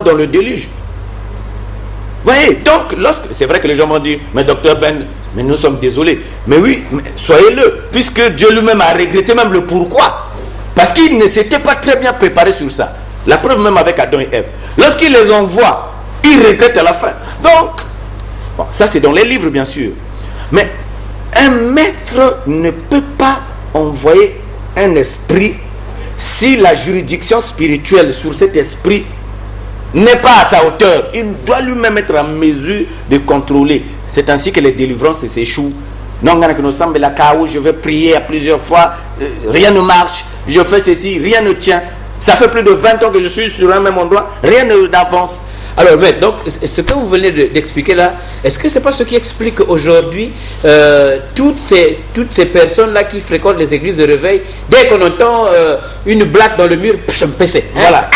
dans le déluge. Vous voyez, donc, c'est vrai que les gens m'ont dit, mais docteur Ben, mais nous sommes désolés. Mais oui, soyez-le, puisque Dieu lui-même a regretté même le pourquoi. Parce qu'il ne s'était pas très bien préparé sur ça. La preuve même avec Adam et Ève. Lorsqu'il les envoie, il regrette à la fin. Donc, bon, ça c'est dans les livres bien sûr. Mais un maître ne peut pas envoyer un esprit si la juridiction spirituelle sur cet esprit n'est pas à sa hauteur. Il doit lui-même être en mesure de contrôler. C'est ainsi que les délivrances s'échouent. Non, je vais prier à plusieurs fois, rien ne marche, je fais ceci, rien ne tient. Ça fait plus de 20 ans que je suis sur un même endroit, rien n'avance. Alors, mais donc, ce que vous venez d'expliquer là, est-ce que c'est pas ce qui explique aujourd'hui toutes ces personnes-là qui fréquentent les églises de réveil, dès qu'on entend une blague dans le mur, PC. Voilà.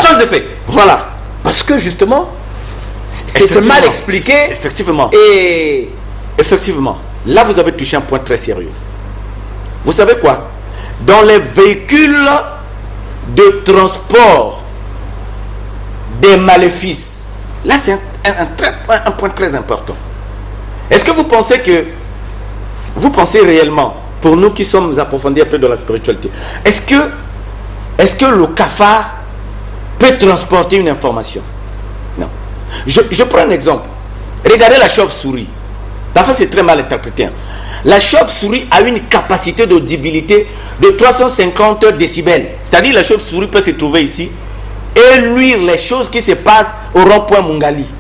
Sans effet. Voilà. Parce que justement, c'est mal expliqué. Effectivement. Et effectivement, là vous avez touché un point très sérieux. Vous savez quoi? Dans les véhicules de transport des maléfices, là c'est un point très important. Est-ce que vous pensez réellement, pour nous qui sommes approfondis un peu dans la spiritualité, est-ce que le cafard peut transporter une information? Non. Je prends un exemple. Regardez la chauve-souris. Parfois c'est très mal interprété. La chauve-souris a une capacité d'audibilité de 350 décibels. C'est-à-dire la chauve-souris peut se trouver ici et luire les choses qui se passent au rond-point Mungali.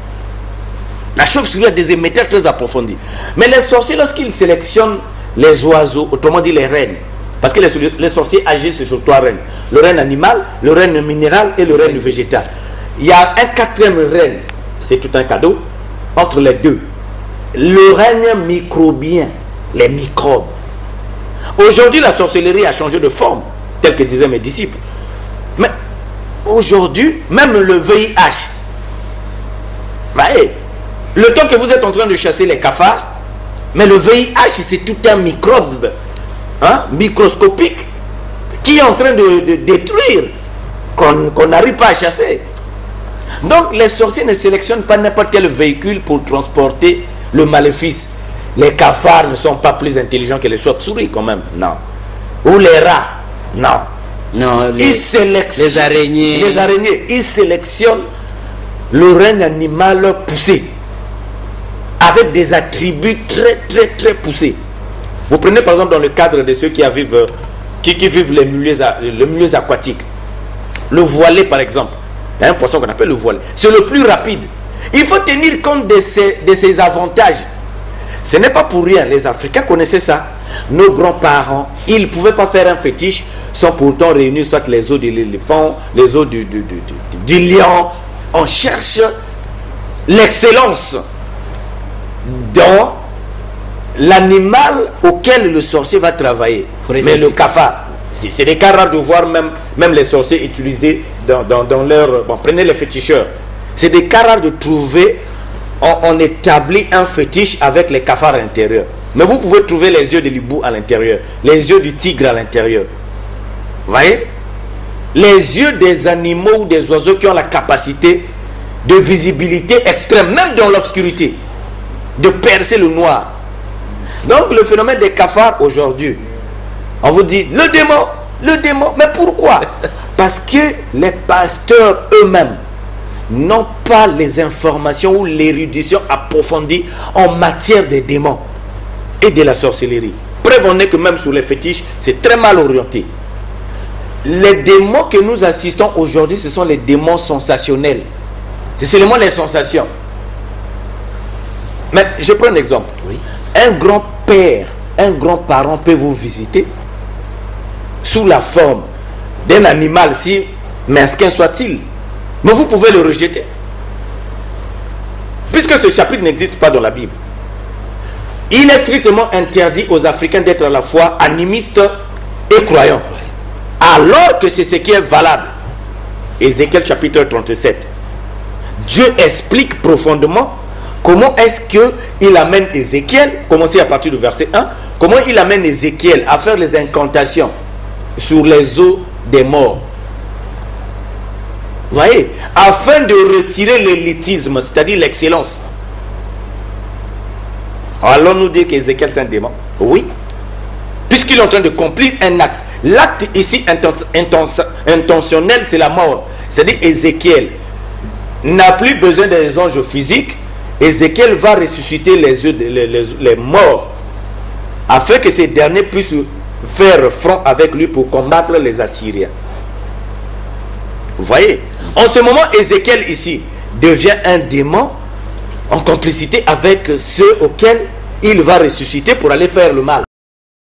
La chauve-souris a des émetteurs très approfondis. Mais les sorciers, lorsqu'ils sélectionnent les oiseaux, autrement dit les rennes, parce que les sorciers agissent sur 3 rennes. Le renne animal, le renne minéral et le renne végétal. Il y a un 4e renne, c'est tout un cadeau, entre les deux. Le règne microbien, les microbes. Aujourd'hui, la sorcellerie a changé de forme, tel que disaient mes disciples. Mais aujourd'hui, même le VIH, voyez, le temps que vous êtes en train de chasser les cafards, mais le VIH, c'est tout un microbe microscopique qui est en train de détruire, qu'on n'arrive pas à chasser. Donc, les sorciers ne sélectionnent pas n'importe quel véhicule pour transporter le maléfice. Les cafards ne sont pas plus intelligents que les chauves-souris quand même, non. Ou les rats, non. Non, les araignées. Les araignées, ils sélectionnent le règne animal poussé, avec des attributs très poussés. Vous prenez par exemple dans le cadre de ceux qui vivent les milieux aquatiques. Le voilé par exemple. Il y a un poisson qu'on appelle le voilé. C'est le plus rapide. Il faut tenir compte de ses avantages. Ce n'est pas pour rien. Les Africains connaissaient ça. Nos grands-parents, ils ne pouvaient pas faire un fétiche sans pourtant réunir soit les os de l'éléphant, les os du lion. On cherche l'excellence dans l'animal auquel le sorcier va travailler. Mais le cafard, c'est des cas rares de voir même les sorciers utilisés dans leur... Bon, prenez les féticheurs. C'est des cas rares de trouver, on établit un fétiche avec les cafards à l'intérieur. Mais vous pouvez trouver les yeux de l'hibou à l'intérieur, les yeux du tigre à l'intérieur. Vous voyez? Les yeux des animaux ou des oiseaux qui ont la capacité de visibilité extrême, même dans l'obscurité, de percer le noir. Donc le phénomène des cafards aujourd'hui, on vous dit le démon, mais pourquoi? Parce que les pasteurs eux-mêmes n'ont pas les informations ou l'érudition approfondie en matière des démons et de la sorcellerie. Preuve en est que même sur les fétiches, c'est très mal orienté. Les démons que nous assistons aujourd'hui, ce sont les démons sensationnels. C'est seulement les sensations. Mais je prends un exemple. Oui. Un grand-père, un grand-parent peut vous visiter sous la forme d'un animal, si mesquin soit-il. Mais vous pouvez le rejeter. Puisque ce chapitre n'existe pas dans la Bible. Il est strictement interdit aux Africains d'être à la fois animistes et croyants. Alors que c'est ce qui est valable. Ézéchiel chapitre 37. Dieu explique profondément comment est-ce qu'il amène Ézéchiel, commencez à partir du verset 1, comment il amène Ézéchiel à faire les incantations sur les os des morts. Voyez, afin de retirer l'élitisme, c'est-à-dire l'excellence. Allons-nous dire qu'Ézéchiel c'est un démon? Oui. Puisqu'il est en train de accomplir un acte. L'acte ici intentionnel, c'est la mort. C'est-à-dire Ézéchiel n'a plus besoin des anges physiques. Ézéchiel va ressusciter les morts afin que ces derniers puissent faire front avec lui pour combattre les Assyriens. Vous voyez, en ce moment, Ézéchiel ici devient un démon en complicité avec ceux auxquels il va ressusciter pour aller faire le mal.